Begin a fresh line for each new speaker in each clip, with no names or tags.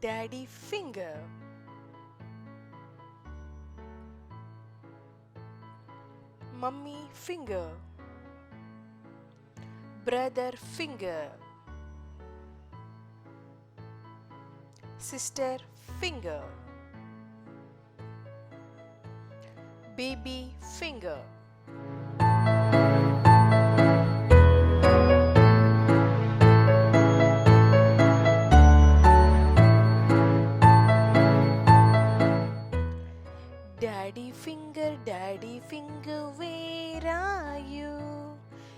Daddy finger. Mummy finger. Brother finger. Sister finger. Baby finger. Daddy finger, where are you?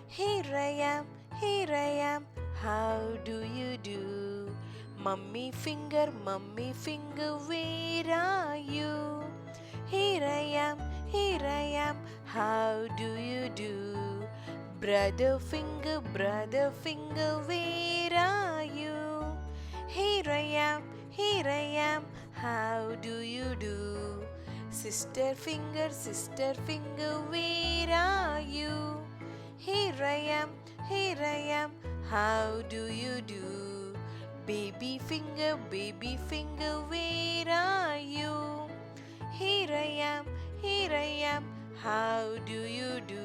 Here I am, how do you do? Mummy finger, where are you? Here I am, how do you do? Brother finger, where are you? Here I am, how do you do? Sister finger, where are you? Here I am, how do you do? Baby finger, where are you? Here I am, how do you do?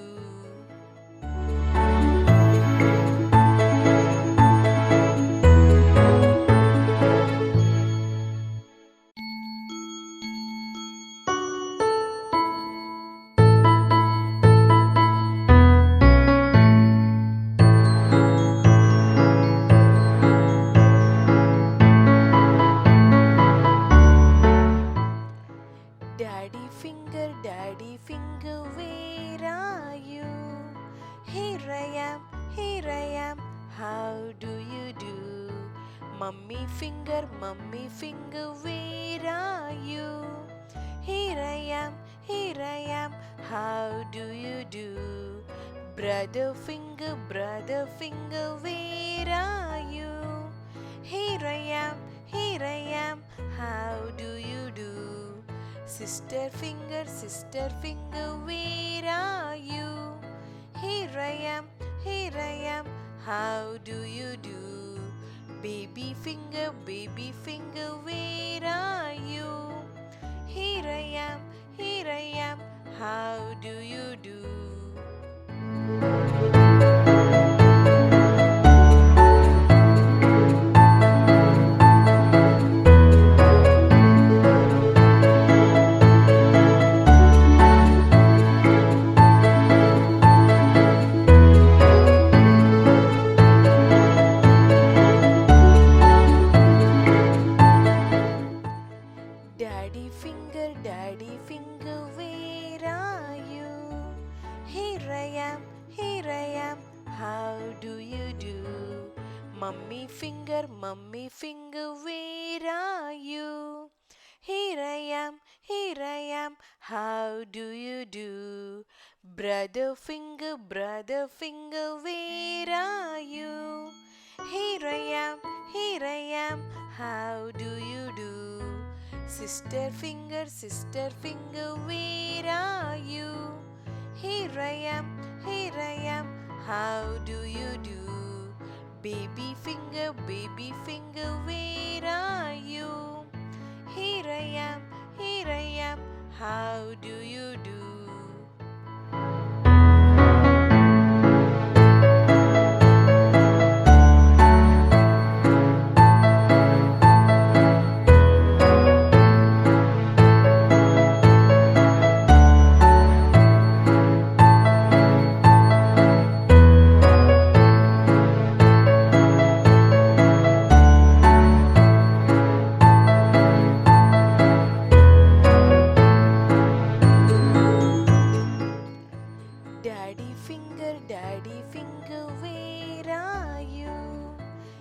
Daddy finger, where are you? Here I am, how do you do? Mummy finger, where are you? Here I am, how do you do? Brother finger, where are you? Here I am, how do you do? Sister finger, where are you? Here I am, how do you do? Baby finger, where are you? Here I am, how do you do? Daddy finger, where are you? Here I am, how do you do? Mummy finger, where are you? Here I am, how do you do? Brother finger, where are you? Here I am, how do you do? Sister finger, where are you? Here I am, how do you do? Baby finger, where are you? Here I am, how do you do? Daddy finger, where are you?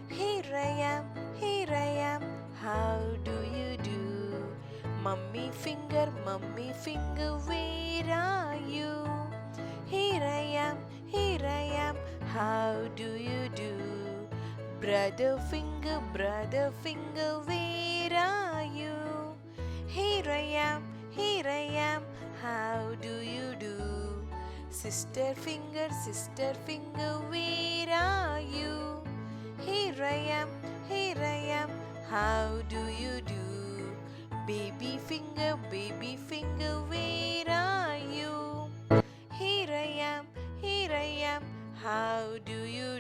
Here I am, how do you do? Mummy finger, where are you? Here I am, how do you do? Brother finger, where are you? Here I am, how do you do? Sister finger, where are you? Here I am, how do you do? Baby finger, where are you? Here I am, how do you